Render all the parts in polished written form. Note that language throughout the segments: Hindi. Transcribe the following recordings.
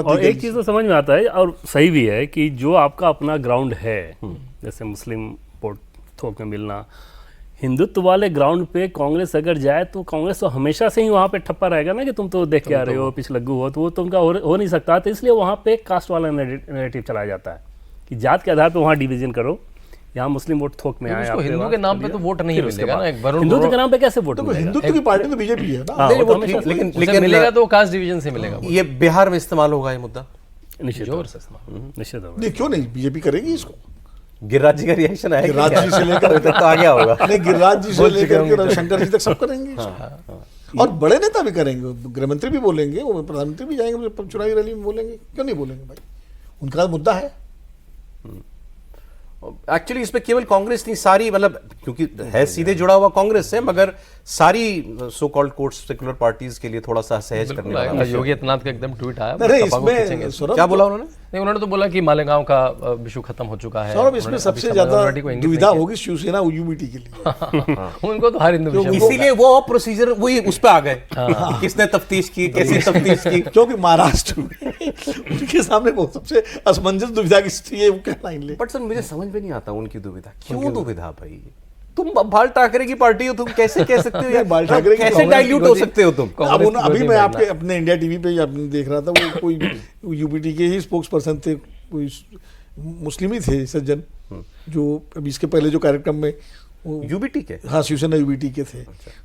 और एक चीज़ तो समझ में आता है और सही भी है कि जो आपका अपना ग्राउंड है, जैसे मुस्लिम वोट थोक में मिलना, हिंदुत्व वाले ग्राउंड पे कांग्रेस अगर जाए तो कांग्रेस तो हमेशा से ही वहाँ पे ठप्पा रहेगा ना कि तुम तो देख के आ रहे हो, पिछलग्गू हो, तो वो तो उनका हो नहीं सकता। तो इसलिए वहाँ पे कास्ट वाला नैरेटिव चलाया जाता है कि जात के आधार पे वहाँ डिवीजन करो, यहाँ मुस्लिम वोट थोक में आए। हिंदू के नाम पे तो वोट नहीं मिलेगा ना, हिंदुत्व के नाम पे कैसे वोट मिलेगा? हिंदुत्व की पार्टी तो बीजेपी है ना। लेकिन मिलेगा तो कास्ट डिवीजन से मिलेगा। ये बिहार में इस्तेमाल होगा ये मुद्दा निश्चित जोर तौर से निश्चित तौर नहीं, क्यों नहीं, बीजेपी करेगी इसको। गिरिराज जी का रिएक्शन है गिरिराज जी से लेकर तो आ गया होगा। नहीं, गिरिराज जी से लेकर के रविशंकर जी तक सब करेंगे इसको। और बड़े नेता भी करेंगे, गृहमंत्री भी बोलेंगे, वो प्रधानमंत्री भी जाएंगे चुनावी रैली में बोलेंगे, क्यों नहीं बोलेंगे भाई, उनका मुद्दा है। एक्चुअली इसमें केवल कांग्रेस नहीं, सारी मतलब क्योंकि है सीधे जुड़ा हुआ कांग्रेस से, मगर सारी so called court secular parties के लिए थोड़ा सा सहज करने वाला योगी आदित्यनाथ का एकदम ट्वीट आया। इसमें क्या बोला उन्होंने? नहीं, उन्होंने तो बोला कि मालेगांव का विषय खत्म हो चुका है। सौरभ, इसमें सबसे ज्यादा दुविधा होगी शिवसेना यूबीटी के लिए। उनको तो हर हिंदू इसीलिए वो प्रोसीजर वही उस पर आ गए, किसने तफ्तीश की, कैसी तफ्तीश की, क्योंकि महाराष्ट्र में उनके सामने वो सबसे असमंजस दुविधा की स्थिति है, वो क्या लाइन ले। बट सर मुझे समझ में नहीं आता उनकी दुविधा, क्यों दुविधा भाई? तुम बाल ठाकरे की पार्टी हो, तुम कैसे कह सकते हो यार? बाल ठाकरे कैसे डाइल्यूट हो सकते हो तुम? अभी मैं आपके अपने इंडिया टीवी पे आपने देख रहा था, वो कोई यूपीटी के ही स्पोक्स पर्सन थे, कोई मुस्लिम ही थे सज्जन, जो अभी इसके पहले जो कार्यक्रम में यूबीटी के, हाँ शिवसेना यूबीटी के थे,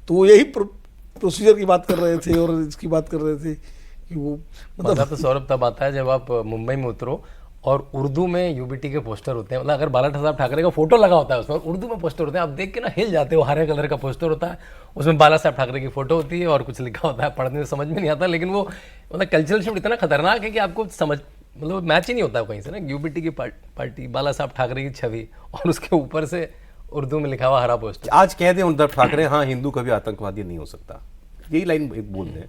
तो वो यही प्रोसीजर की बात कर रहे थे और इसकी बात कर रहे थे कि वो मतलब तो सौरभ तब आता है जब आप मुंबई में उतरो और उर्दू में यूबीटी के पोस्टर होते हैं, मतलब अगर बाला साहब ठाकरे का फोटो लगा होता है उसमें और उर्दू में पोस्टर होते हैं, आप देख के ना हिल जाते हो। हरे कलर का पोस्टर होता है, उसमें बाला साहब ठाकरे की फोटो होती है और कुछ लिखा होता है, पढ़ने में समझ में नहीं आता, लेकिन वो मतलब कल्चरल शिफ्ट इतना खतरनाक है कि आपको समझ मतलब मैच ही नहीं होता कहीं से ना। यूबीटी की पार्टी, बाला साहब ठाकरे की छवि और उसके ऊपर से उर्दू में लिखा हुआ हरा पोस्टर। आज कह दें उद्धव ठाकरे हाँ हिंदू कभी आतंकवादी नहीं हो सकता, यही लाइन एक बोल दें,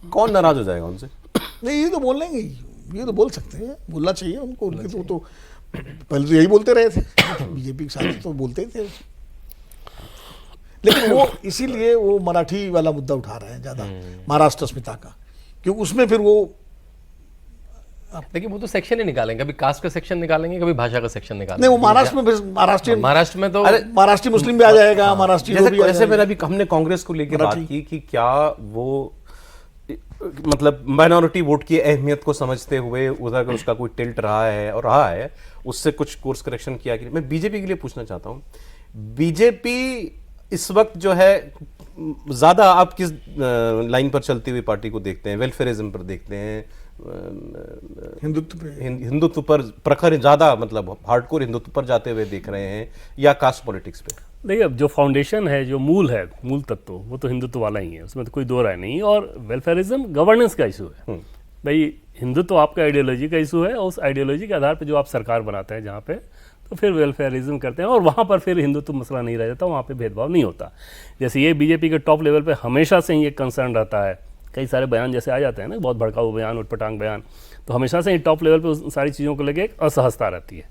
कौन नाराज हो जाएगा उनसे? नहीं, ये तो बोल लेंगे, ये तो बोल सकते हैं, बोलना चाहिए उनको। उनके तो पहले तो यही बोलते रहे थे, बीजेपी के साथ तो बोलते ही थे, लेकिन वो इसीलिए वो मराठी वाला मुद्दा उठा रहे हैं ज्यादा, महाराष्ट्र अस्मिता का, क्योंकि उसमें फिर वो लेकिन वो तो सेक्शन ही निकालेंगे, कभी कास्ट का सेक्शन निकालेंगे, कभी भाषा का सेक्शन निकालेंगे। नहीं, वो महाराष्ट्र में फिर महाराष्ट्र में तो महाराष्ट्रीय मुस्लिम भी आ जाएगा, महाराष्ट्रीय। जैसे मैंने अभी हमने कांग्रेस को लेकर बात की कि क्या वो मतलब माइनॉरिटी वोट की अहमियत को समझते हुए उधर अगर उसका कोई टिल्ट रहा है और रहा है, उससे कुछ कोर्स करेक्शन किया कि मैं बीजेपी के लिए पूछना चाहता हूँ, बीजेपी इस वक्त जो है ज्यादा आप किस लाइन पर चलती हुई पार्टी को देखते हैं? वेलफेयरिज्म पर देखते हैं, हिंदुत्व पर प्रखर ज्यादा मतलब हार्डकोर हिंदुत्व पर जाते हुए देख रहे हैं, या कास्ट पॉलिटिक्स पे? देखिए, अब जो फाउंडेशन है, जो मूल है, मूल तत्व, वो तो हिंदुत्व वाला ही है, उसमें तो कोई दो राय नहीं। और वेलफेयरिज्म गवर्नेंस का इशू है भाई। हिंदुत्व आपका आइडियोलॉजी का इशू है, और उस आइडियोलॉजी के आधार पर जो आप सरकार बनाते हैं जहाँ पे, तो फिर वेलफेयरिज्म करते हैं और वहाँ पर फिर हिंदुत्व मसला नहीं रह जाता, वहाँ पे भेदभाव नहीं होता। जैसे ये बीजेपी के टॉप लेवल पे हमेशा से ही एक कंसर्न रहता है, कई सारे बयान जैसे आ जाते हैं ना, बहुत भड़काऊ बयान, उटपटांग बयान, तो हमेशा से ही टॉप लेवल पे उस सारी चीज़ों को लेकर एक असहजता रहती है,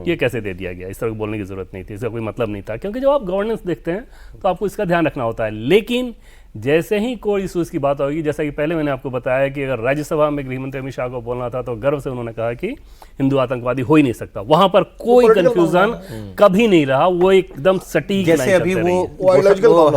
ये कैसे दे दिया गया, इस तरह बोलने की जरूरत नहीं थी, इसका कोई मतलब नहीं था। क्योंकि जब आप गवर्नेंस देखते हैं तो आपको इसका ध्यान रखना होता है। लेकिन जैसे ही कोई इशूज़ की बात होगी, जैसा कि पहले मैंने आपको बताया कि अगर राज्यसभा में गृहमंत्री अमित शाह को बोलना था तो गर्व से उन्होंने कहा कि हिंदू आतंकवादी हो ही नहीं सकता, वहां पर कोई कंफ्यूजन कभी नहीं रहा, वो एकदम सटीक। जैसे अभी वो